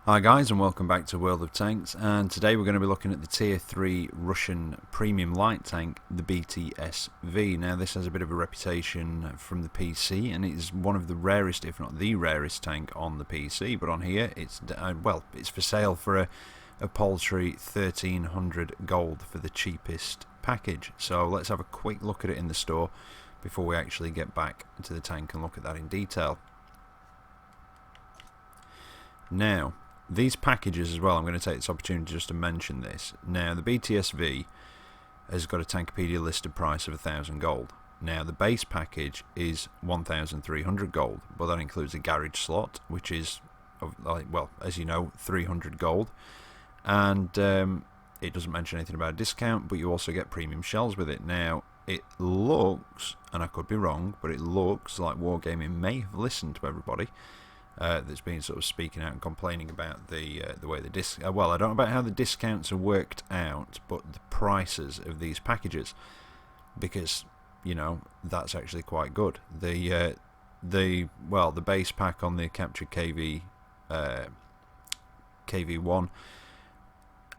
Hi guys, and welcome back to World of Tanks, and today we're going to be looking at the tier 3 Russian premium light tank, the BTSV. Now this has a bit of a reputation from the PC, and it is one of the rarest, if not the rarest tank on the PC, but on here it's it's for sale for a paltry 1300 gold for the cheapest package. So let's have a quick look at it in the store before we actually get back to the tank and look at that in detail. Now, these packages as well, I'm going to take this opportunity just to mention this. Now, the BTSV has got a Tankopedia listed price of 1000 gold. Now, the base package is 1300 gold, but that includes a garage slot, which is, well, as you know, 300 gold. And it doesn't mention anything about a discount, but you also get premium shells with it. Now, it looks, and I could be wrong, but it looks like Wargaming may have listened to everybody that's been sort of speaking out and complaining about the way the well, I don't know about how the discounts are worked out, but the prices of these packages, because you know that's actually quite good. The base pack on the CptBeardfaceKGK KV1,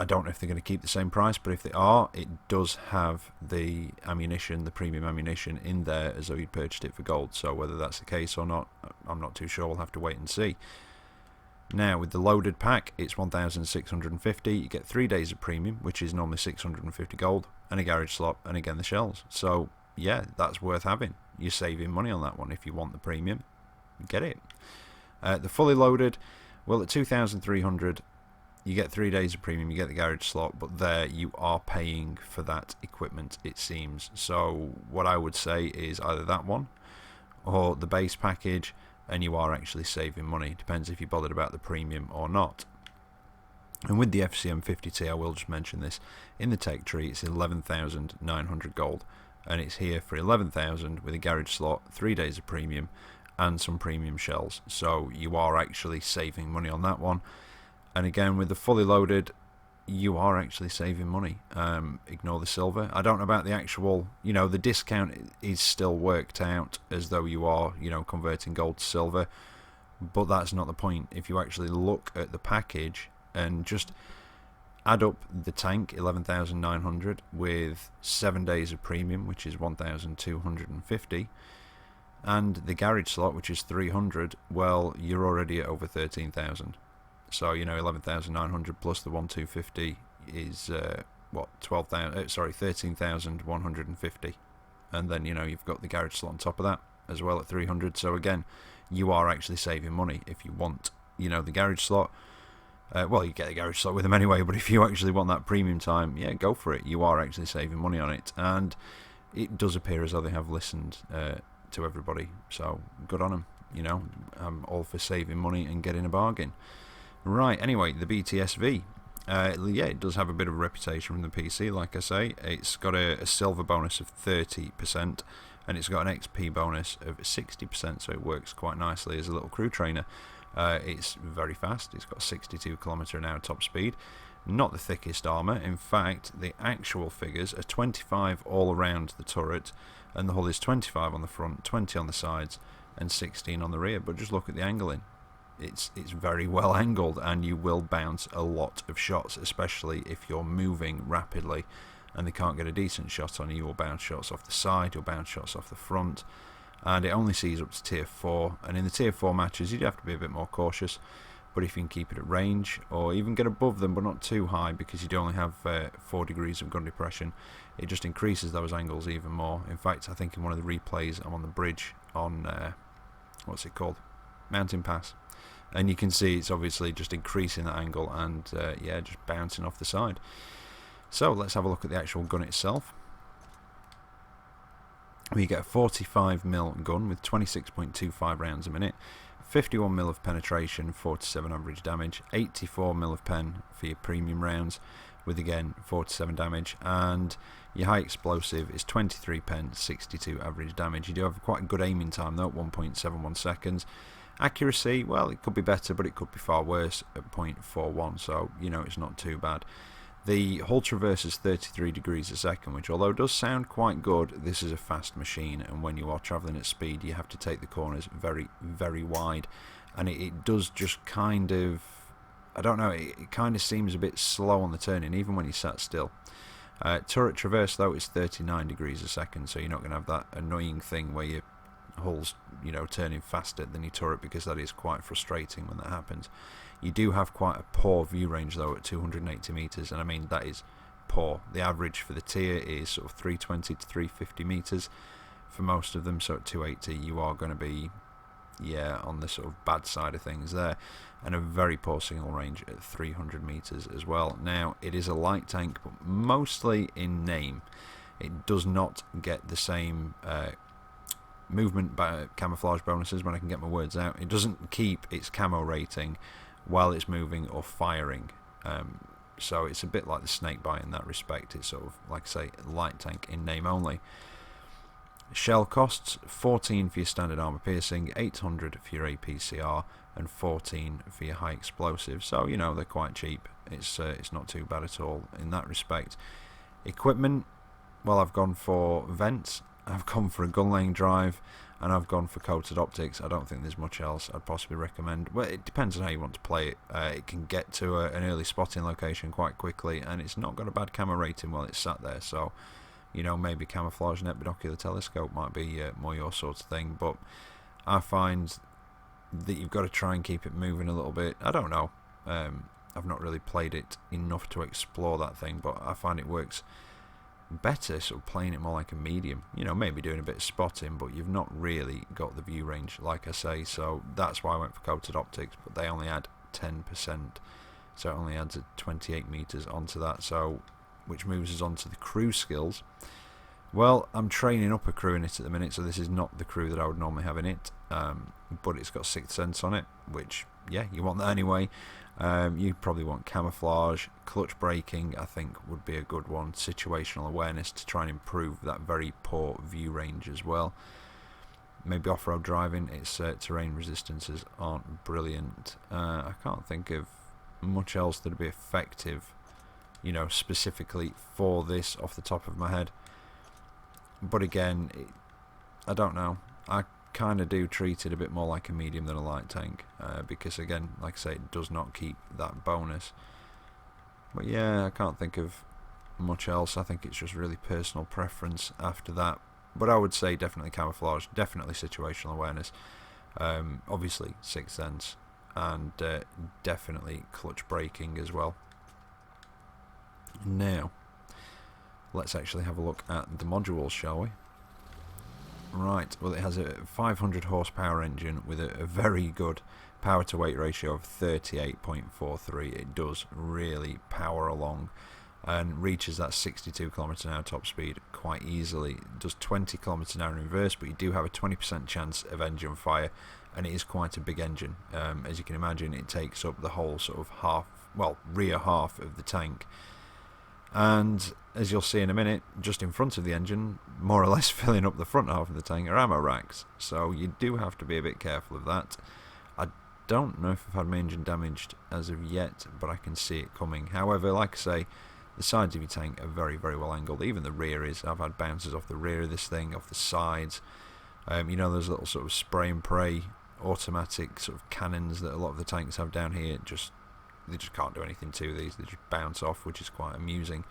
I don't know if they're going to keep the same price, but if they are, it does have the ammunition, the premium ammunition in there as though you'd purchased it for gold. So whether that's the case or not, I'm not too sure. We'll have to wait and see. Now, with the loaded pack, it's 1650. You get 3 days of premium, which is normally 650 gold, and a garage slot, and again the shells. So yeah, that's worth having. You're saving money on that one. If you want the premium, get it. The fully loaded, well, at 2300. You get 3 days of premium, you get the garage slot, but there you are paying for that equipment, it seems. So what I would say is either that one or the base package, and you are actually saving money. Depends if you bothered about the premium or not. And with the FCM 50T, I will just mention this, in the tech tree it's 11,900 gold, and it's here for 11,000 with a garage slot, 3 days of premium, and some premium shells. So you are actually saving money on that one. And again, with the fully loaded, you are actually saving money. Ignore the silver. I don't know about the actual, the discount is still worked out as though you are, converting gold to silver. But that's not the point. If you actually look at the package and just add up the tank, 11,900, with 7 days of premium, which is 1,250, and the garage slot, which is 300, well, you're already at over 13,000. So 11,900 plus the 1,250 is what, 13,150, and then you've got the garage slot on top of that as well at 300. So again, you are actually saving money if you want the garage slot. Well, you get the garage slot with them anyway, but if you actually want that premium time, yeah, go for it. You are actually saving money on it, and it does appear as though they have listened to everybody. So good on them. I'm all for saving money and getting a bargain. Right, anyway, the BTSV, yeah, it does have a bit of a reputation from the PC, like I say. It's got a silver bonus of 30%, and it's got an XP bonus of 60%, so it works quite nicely as a little crew trainer. It's very fast. It's got 62 km/h top speed. Not the thickest armour. In fact, the actual figures are 25 all around the turret, and the hull is 25 on the front, 20 on the sides, and 16 on the rear. But just look at the angling. It's very well angled, and you will bounce a lot of shots, especially if you're moving rapidly and they can't get a decent shot on you. You'll bounce shots off the side, you'll bounce shots off the front, and it only sees up to tier 4. And in the tier 4 matches you'd have to be a bit more cautious, but if you can keep it at range or even get above them but not too high, because you do only have 4 degrees of gun depression, it just increases those angles even more. In fact, I think in one of the replays I'm on the bridge on what's it called, Mountain Pass, and you can see it's obviously just increasing that angle, and yeah, just bouncing off the side. So let's have a look at the actual gun itself. We get a 45mm gun with 26.25 rounds a minute, 51mm of penetration, 47 average damage, 84mm of pen for your premium rounds with again 47 damage, and your high explosive is 23 pen, 62 average damage. You do have quite a good aiming time though, at 1.71 seconds. Accuracy, well, it could be better, but it could be far worse at 0.41, so it's not too bad. The hull traverses 33 degrees a second, which although does sound quite good, this is a fast machine, and when you are travelling at speed you have to take the corners very, very wide, and it does just kind of I don't know, it kind of seems a bit slow on the turning, even when you sat still. Turret traverse, though, is 39 degrees a second, so you're not going to have that annoying thing where your hull's, you know, turning faster than your turret, because that is quite frustrating when that happens. You do have quite a poor view range, though, at 280 metres, and I mean, that is poor. The average for the tier is sort of 320 to 350 metres for most of them, so at 280 you are going to be, yeah, on the sort of bad side of things there, and a very poor signal range at 300 metres as well. Now, it is a light tank, but mostly in name. It does not get the same movement camouflage bonuses, when I can get my words out. It doesn't keep its camo rating while it's moving or firing. So it's a bit like the Snakebite in that respect. It's sort of, like I say, light tank in name only. Shell costs 14 for your standard armour piercing, 800 for your APCR, and 14 for your high explosive. So, you know, they're quite cheap. It's not too bad at all in that respect. Equipment, well, I've gone for vents, I've gone for a gun laying drive, and I've gone for coated optics. I don't think there's much else I'd possibly recommend. Well, it depends on how you want to play it. It can get to an early spotting location quite quickly, and it's not got a bad camo rating while it's sat there, so, you know, maybe camouflage net binocular telescope might be more your sort of thing. But I find that you've got to try and keep it moving a little bit. I don't know. I've not really played it enough to explore that thing, but I find it works better sort of playing it more like a medium. You know, maybe doing a bit of spotting, but you've not really got the view range, like I say. So that's why I went for coated optics, but they only add 10%, so it only adds 28 meters onto that, so which moves us on to the crew skills. Well, I'm training up a crew in it at the minute, so this is not the crew that I would normally have in it, but it's got Sixth Sense on it, which, yeah, you want that anyway. You probably want camouflage. Clutch braking, I think, would be a good one. Situational awareness to try and improve that very poor view range as well. Maybe off-road driving. Its terrain resistances aren't brilliant. I can't think of much else that would be effective, you know, specifically for this off the top of my head. But again, I don't know. I kind of do treat it a bit more like a medium than a light tank, because again, like I say, it does not keep that bonus. But yeah, I can't think of much else. I think it's just really personal preference after that. But I would say definitely camouflage, definitely situational awareness, obviously Sixth Sense, and definitely clutch braking as well. Now, let's actually have a look at the modules, shall we? Right, well, it has a 500 horsepower engine with a very good power to weight ratio of 38.43. It does really power along and reaches that 62 km/h top speed quite easily. It does 20 km/h in reverse, but you do have a 20% chance of engine fire, and it is quite a big engine. As you can imagine, it takes up the whole sort of rear half of the tank. And as you'll see in a minute, just in front of the engine, more or less filling up the front half of the tank, are ammo racks. So you do have to be a bit careful of that. I don't know if I've had my engine damaged as of yet, but I can see it coming. However, like I say, the sides of your tank are very, very well angled. Even the rear is. I've had bounces off the rear of this thing, off the sides. You know, those little sort of spray and pray automatic sort of cannons that a lot of the tanks have down here. They just can't do anything to these. They just bounce off, which is quite amusing.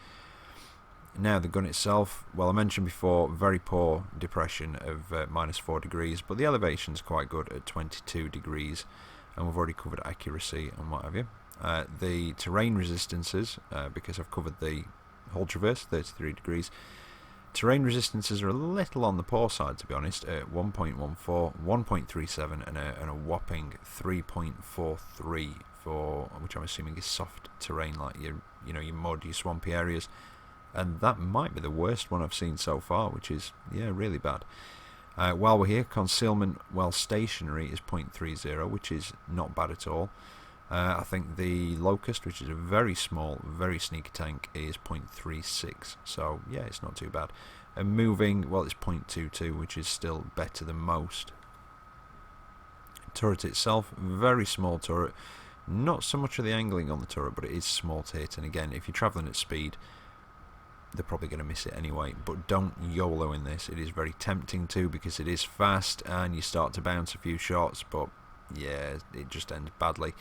Now, the gun itself, well, I mentioned before, very poor depression of -4 degrees, but the elevation's quite good at 22 degrees, and we've already covered accuracy and what have you. The terrain resistances, because I've covered the hull traverse, 33 degrees. Terrain resistances are a little on the poor side, to be honest, at 1.14, 1.37, and a whopping 3.43 for, which I'm assuming is soft terrain, like your mud, your swampy areas. And that might be the worst one I've seen so far, which is, yeah, really bad. While we're here, concealment while stationary is 0.30, which is not bad at all. I think the Locust, which is a very small, very sneaky tank, is 0.36, so yeah, it's not too bad. And moving, well, it's 0.22, which is still better than most. Turret itself, very small turret. Not so much of the angling on the turret, but it is small to hit, and again, if you're travelling at speed, they're probably going to miss it anyway. But don't YOLO in this. It is very tempting to, because it is fast and you start to bounce a few shots, but yeah, it just ends badly.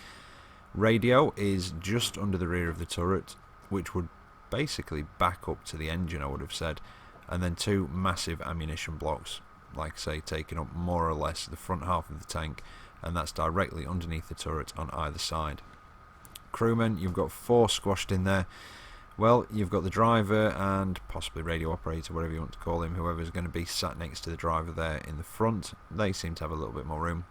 Radio is just under the rear of the turret, which would basically back up to the engine, I would have said, and then two massive ammunition blocks, like I say, taking up more or less the front half of the tank, and that's directly underneath the turret on either side. Crewmen, you've got 4 squashed in there. Well, you've got the driver and possibly radio operator, whatever you want to call him, whoever's going to be sat next to the driver there in the front. They seem to have a little bit more room.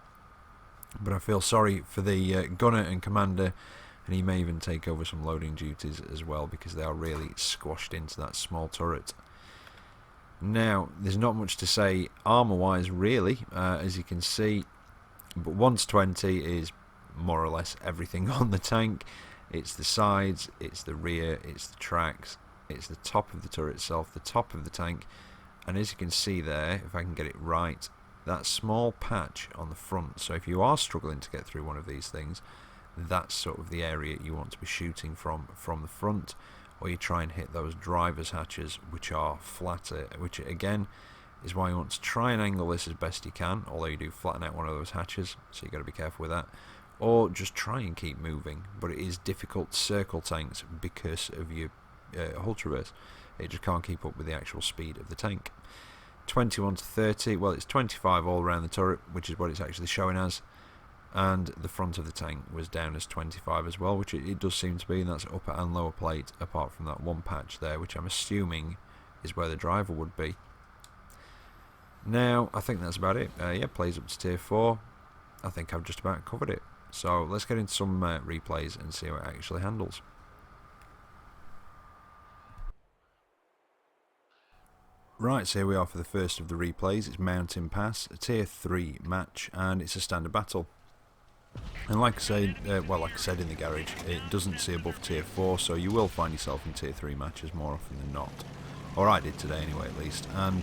But I feel sorry for the gunner and commander, and he may even take over some loading duties as well, because they are really squashed into that small turret. Now, there's not much to say armour-wise, really, as you can see, but 1 to 20 is more or less everything on the tank. It's the sides, it's the rear, it's the tracks, it's the top of the turret itself, the top of the tank, and as you can see there, if I can get it right, that small patch on the front. So if you are struggling to get through one of these things, that's sort of the area you want to be shooting from the front, or you try and hit those driver's hatches, which are flatter, which again is why you want to try and angle this as best you can, although you do flatten out one of those hatches, so you've got to be careful with that. Or just try and keep moving, but it is difficult to circle tanks because of your hull traverse. It just can't keep up with the actual speed of the tank. 21 to 30, well, it's 25 all around the turret, which is what it's actually showing as, and the front of the tank was down as 25 as well, which it does seem to be, and that's upper and lower plate, apart from that one patch there, which I'm assuming is where the driver would be. Now, I think that's about it. Yeah, plays up to tier 4. I think I've just about covered it. So let's get into some replays and see how it actually handles. Right, so here we are for the first of the replays. It's Mountain Pass, a tier 3 match, and it's a standard battle. And like I said in the garage, it doesn't see above tier 4, so you will find yourself in tier 3 matches more often than not. Or I did today anyway, at least. And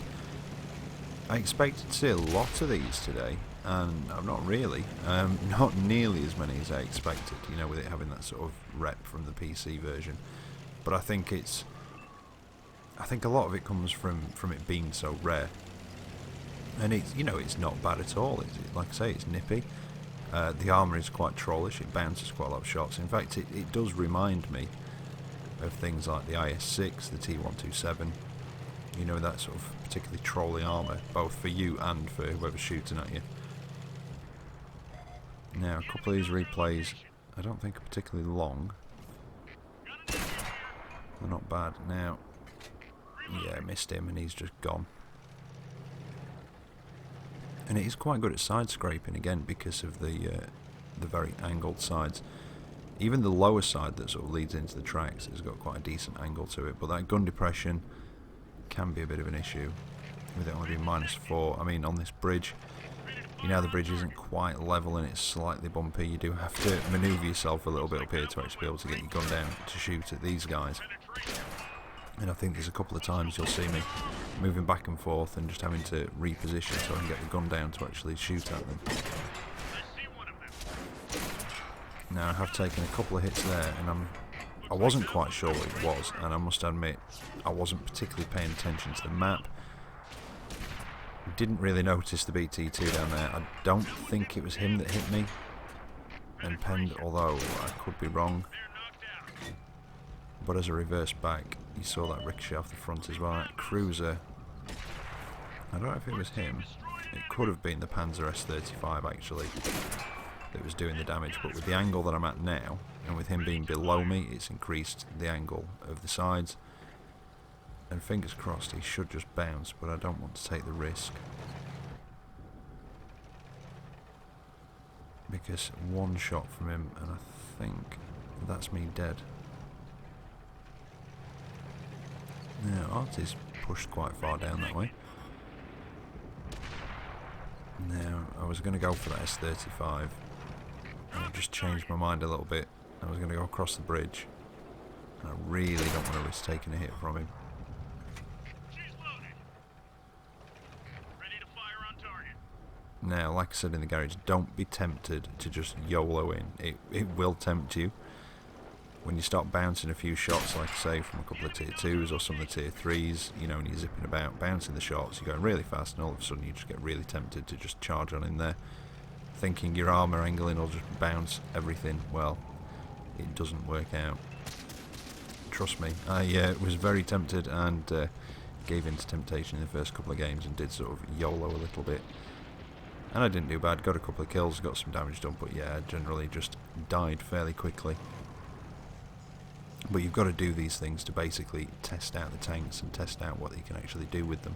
I expected to see a lot of these today, and I'm not really. Not nearly as many as I expected, you know, with it having that sort of rep from the PC version. But I think a lot of it comes from it being so rare. And it's, you know, it's not bad at all. Like I say, it's nippy. The armour is quite trollish, it bounces quite a lot of shots. In fact, it does remind me of things like the IS-6, the T-127, you know, that sort of particularly trolly armour, both for you and for whoever's shooting at you. Now, a couple of these replays, I don't think are particularly long. They're not bad. Now, yeah, I missed him and he's just gone. And it is quite good at side scraping again because of the very angled sides. Even the lower side that sort of leads into the tracks has got quite a decent angle to it, but that gun depression can be a bit of an issue with it only being -4. I mean, on this bridge, you know, the bridge isn't quite level and it's slightly bumpy. You do have to manoeuvre yourself a little bit up here to actually be able to get your gun down to shoot at these guys. And I think there's a couple of times you'll see me moving back and forth and just having to reposition so I can get the gun down to actually shoot at them. Now, I have taken a couple of hits there, and I wasn't quite sure what it was, and I must admit I wasn't particularly paying attention to the map. Didn't really notice the BT2 down there. I don't think it was him that hit me and penned, although I could be wrong. But as I reversed back, you saw that ricochet off the front as well. That cruiser, I don't know if it was him. It could have been the Panzer S-35 actually that was doing the damage, but with the angle that I'm at now, and with him being below me, it's increased the angle of the sides. And fingers crossed, he should just bounce, but I don't want to take the risk. Because one shot from him, and I think that's me dead. Now, Artie's pushed quite far down that way. Now, I was going to go for that S-35, and I've just changed my mind a little bit. I was going to go across the bridge, and I really don't want to risk taking a hit from him. Now, like I said in the garage, don't be tempted to just YOLO in. It will tempt you. When you start bouncing a few shots, like I say, from a couple of tier 2s or some of the tier 3s, you know, and you're zipping about, bouncing the shots, you're going really fast, and all of a sudden you just get really tempted to just charge on in there, thinking your armour angling will just bounce everything. Well, it doesn't work out. Trust me, I was very tempted and gave in to temptation in the first couple of games and did sort of YOLO a little bit. And I didn't do bad, got a couple of kills, got some damage done, but yeah, generally just died fairly quickly. But you've got to do these things to basically test out the tanks and test out what you can actually do with them.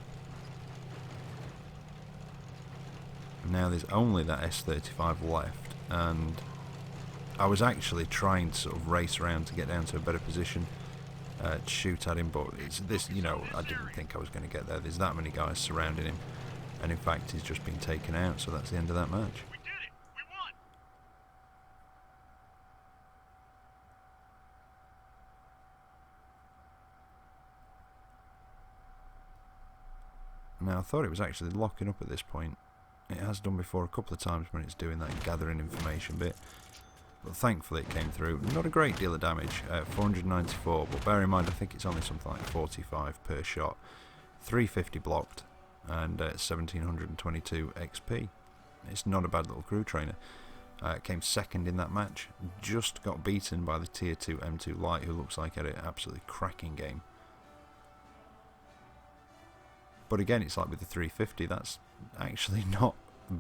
Now there's only that S35 left, and I was actually trying to sort of race around to get down to a better position to shoot at him, but it's this, you know, I didn't think I was going to get there. There's that many guys surrounding him, and in fact he's just been taken out, so that's the end of that match. We did it! We won! Now I thought it was actually locking up at this point. It has done before a couple of times when it's doing that gathering information bit, but thankfully it came through. Not a great deal of damage, 494, but bear in mind I think it's only something like 45 per shot, 350 blocked, and 1722 XP. It's not a bad little crew trainer. Came second in that match, just got beaten by the tier 2 M2 Light, who looks like had an absolutely cracking game. But again, it's like with the 350, that's actually not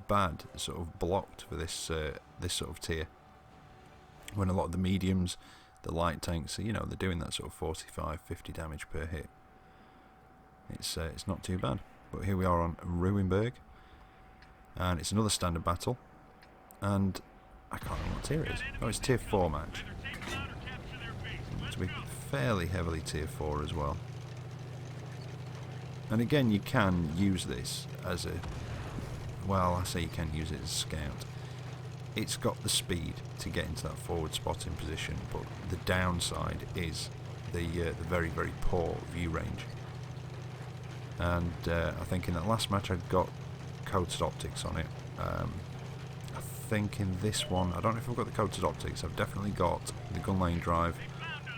bad sort of blocked for this this sort of tier. When a lot of the mediums, the light tanks, you know, they're doing that sort of 45, 50 damage per hit. It's not too bad. But here we are on Ruinberg, and it's another standard battle, and I can't remember what tier it is. Oh, it's tier 4 match. To be fairly heavily tier 4 as well. And again, you can use this as a, well, I say you can use it as a scout. It's got the speed to get into that forward spotting position, but the downside is the very, very poor view range. And I think in that last match I got coated optics on it. I think in this one, I don't know if I've got the coated optics, I've definitely got the gun lane drive,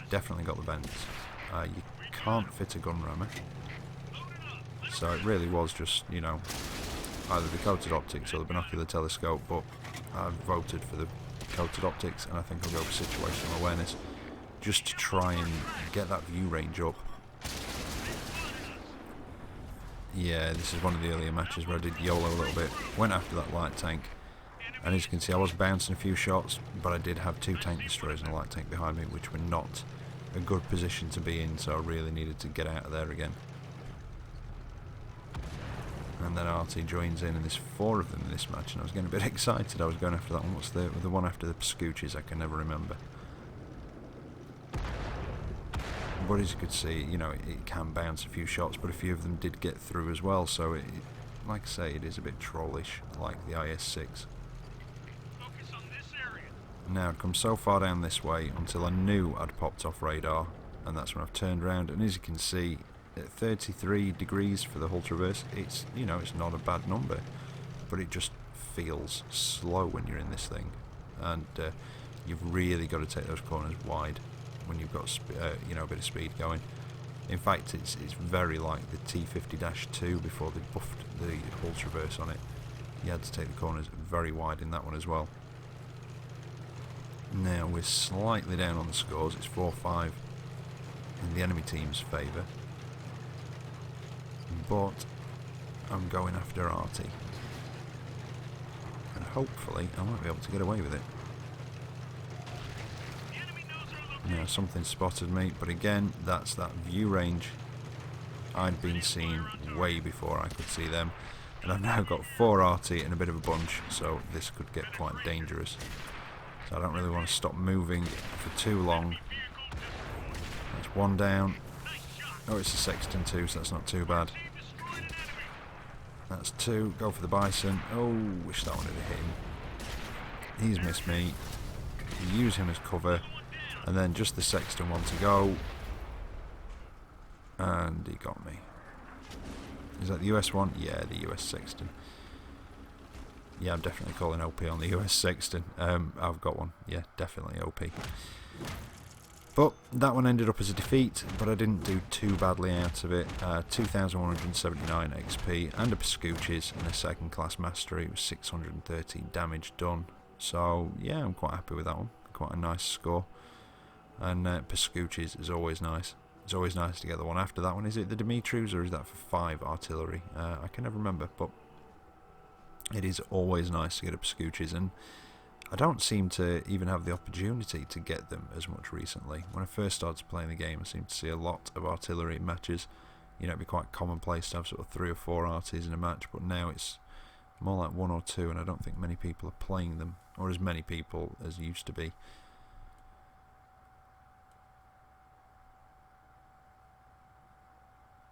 definitely got the vents. You can't fit a gun rammer. So it really was just, you know, either the coated optics or the binocular telescope, but I voted for the coated optics, and I think I'll go for situational awareness, just to try and get that view range up. Yeah, this is one of the earlier matches where I did YOLO a little bit, went after that light tank, and as you can see I was bouncing a few shots, but I did have 2 tank destroyers and a light tank behind me, which were not a good position to be in, so I really needed to get out of there again. And then RT joins in, and there's 4 of them in this match, and I was getting a bit excited. I was going after that one. What's the one after the Scooches? I can never remember. But as you could see, you know, it can bounce a few shots, but a few of them did get through as well, so it, like I say, it is a bit trollish, like the IS-6. Focus on this area. Now I'd come so far down this way until I knew I'd popped off radar, and that's when I've turned around, and as you can see, at 33 degrees for the hull traverse, it's, you know, it's not a bad number, but it just feels slow when you're in this thing, and you've really got to take those corners wide when you've got you know, a bit of speed going. In fact, it's very like the T50-2 before they buffed the hull traverse on it. You had to take the corners very wide in that one as well. Now we're slightly down on the scores. It's 4-5 in the enemy team's favour, but I'm going after RT, and hopefully I might be able to get away with it. Now something spotted me, but again, that's that view range. I'd been seen way before I could see them, and I've now got 4 RT and a bit of a bunch, so this could get quite dangerous. So I don't really want to stop moving for too long. That's 1 down. Oh, it's a Sexton too, so that's not too bad. That's 2. Go for the Bison. Oh, wish that one had hit him. He's missed me. Use him as cover. And then just the Sexton one to go. And he got me. Is that the US one? Yeah, the US Sexton. Yeah, I'm definitely calling OP on the US Sexton. I've got one. Yeah, definitely OP. But that one ended up as a defeat, but I didn't do too badly out of it. 2,179 XP and a Scooches and a 2nd class mastery. It was 613 damage done. So yeah, I'm quite happy with that one. Quite a nice score. And Pascucci's is always nice. It's always nice to get the one after that one. Is it the Dimitri's or is that for 5 artillery? I can never remember, but it is always nice to get a Pascucci's, and I don't seem to even have the opportunity to get them as much recently. When I first started playing the game, I seemed to see a lot of artillery matches. You know, it'd be quite commonplace to have sort of 3 or 4 arties in a match, but now it's more like 1 or 2, and I don't think many people are playing them, or as many people as used to be.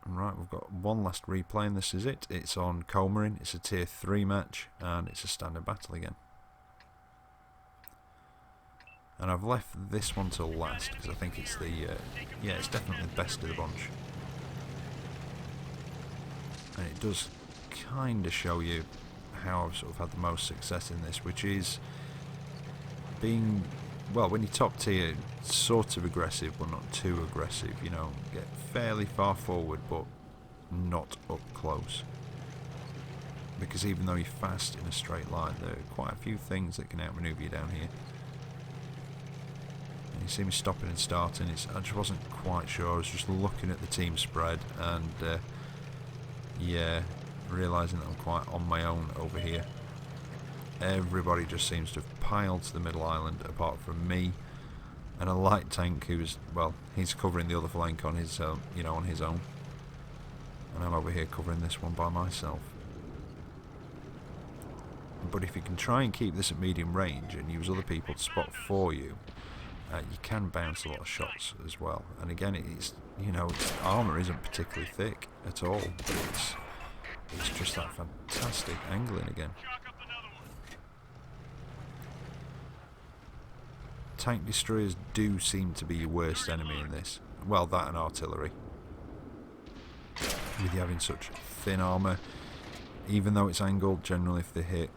Right, we've got one last replay, and this is it. It's on Coleman. It's a tier 3 match, and it's a standard battle again. And I've left this one till last because I think it's the yeah, it's definitely the best of the bunch. And it does kind of show you how I've sort of had the most success in this, which is being, well, when you're top tier, sort of aggressive but not too aggressive, you know, get fairly far forward but not up close. Because even though you're fast in a straight line, there are quite a few things that can outmaneuver you down here. And you see me stopping and starting, I just wasn't quite sure. I was just looking at the team spread and yeah, realising that I'm quite on my own over here. Everybody just seems to have piled to the middle island apart from me and a light tank who's, well, he's covering the other flank on his you know, on his own, and I'm over here covering this one by myself. But if you can try and keep this at medium range and use other people to spot for you, you can bounce a lot of shots as well. And again, it's, you know, its armour isn't particularly thick at all, but it's just that fantastic angling again. Tank destroyers do seem to be your worst enemy in this. Well, that and artillery. With you having such thin armour, even though it's angled, generally if they hit,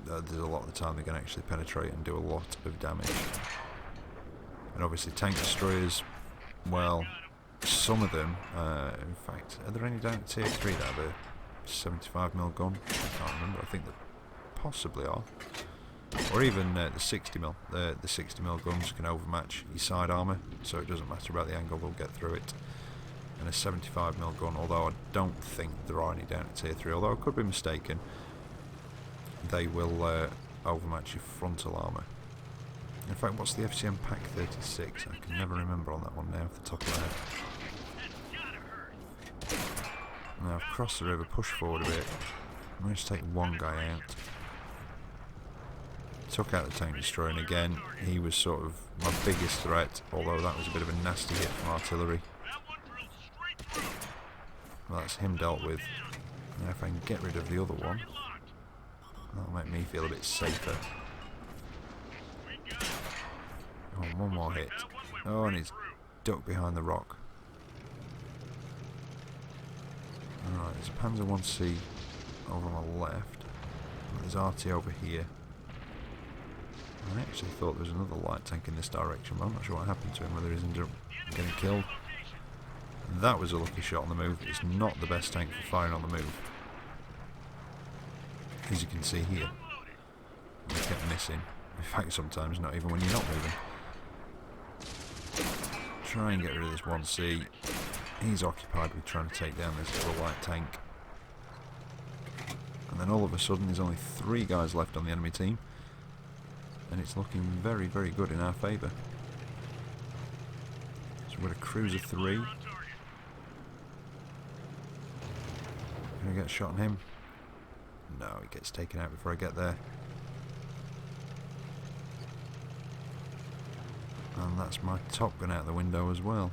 there's a lot of the time they can actually penetrate and do a lot of damage. And obviously tank destroyers, well, some of them, in fact, are there any down at tier 3 that have a 75mm gun? I can't remember, I think there possibly are. Or even the 60mm. The 60mm guns can overmatch your side armour, so it doesn't matter about the angle, they'll get through it. And a 75mm gun, although I don't think there are any down at tier 3, although I could be mistaken, they will overmatch your frontal armour. In fact, what's the FCM Pack 36? I can never remember on that one now off the top of my head. Now I've crossed the river, pushed forward a bit, managed to take one guy out. Took out the tank destroyer, and again, he was sort of my biggest threat, although that was a bit of a nasty hit from artillery. Well, that's him dealt with. Now if I can get rid of the other one, that'll make me feel a bit safer. Oh, one more hit. Oh, and he's ducked behind the rock. Alright, there's a Panzer 1C over on the left. There's RT over here. I actually thought there was another light tank in this direction, but I'm not sure what happened to him, whether he's ended up getting killed. That was a lucky shot on the move. It's not the best tank for firing on the move. As you can see here. They kept missing. In fact, sometimes not even when you're not moving. Try and get rid of this 1C. He's occupied with trying to take down this little light tank. And then all of a sudden there's only 3 guys left on the enemy team. And it's looking very, very good in our favour. So we've got a cruiser 3. Can I get a shot on him? No, he gets taken out before I get there. And that's my top gun out the window as well.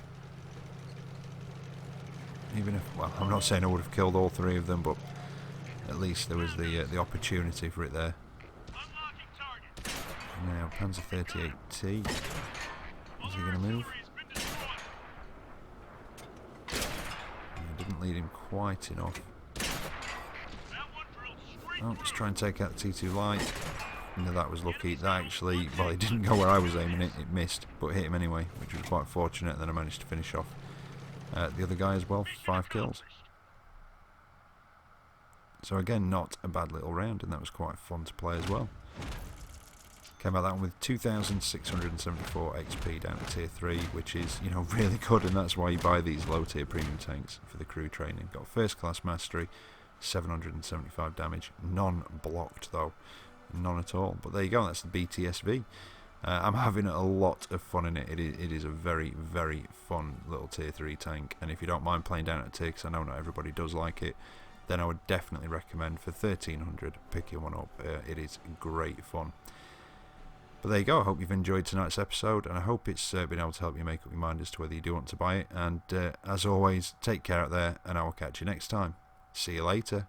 Even if, well, I'm not saying I would have killed all 3 of them, but at least there was the opportunity for it there. Now, Panzer 38T. Is he going to move? I didn't lead him quite enough. Oh, let's try and take out the T2 light. No, that was lucky. That actually, well, it didn't go where I was aiming it. It missed, but hit him anyway, which was quite fortunate. And then I managed to finish off the other guy as well. 5 kills. So again, not a bad little round, and that was quite fun to play as well. Came out that one with 2,674 XP down to tier 3, which is, you know, really good, and that's why you buy these low tier premium tanks for the crew training. Got first class mastery, 775 damage, non-blocked though, none at all. But there you go, that's the BTSV. I'm having a lot of fun in it. It is a very, very fun little tier 3 tank, and if you don't mind playing down at tier, because I know not everybody does like it, then I would definitely recommend for 1,300 picking one up. It is great fun. But there you go, I hope you've enjoyed tonight's episode, and I hope it's been able to help you make up your mind as to whether you do want to buy it. And as always, take care out there, and I will catch you next time. See you later.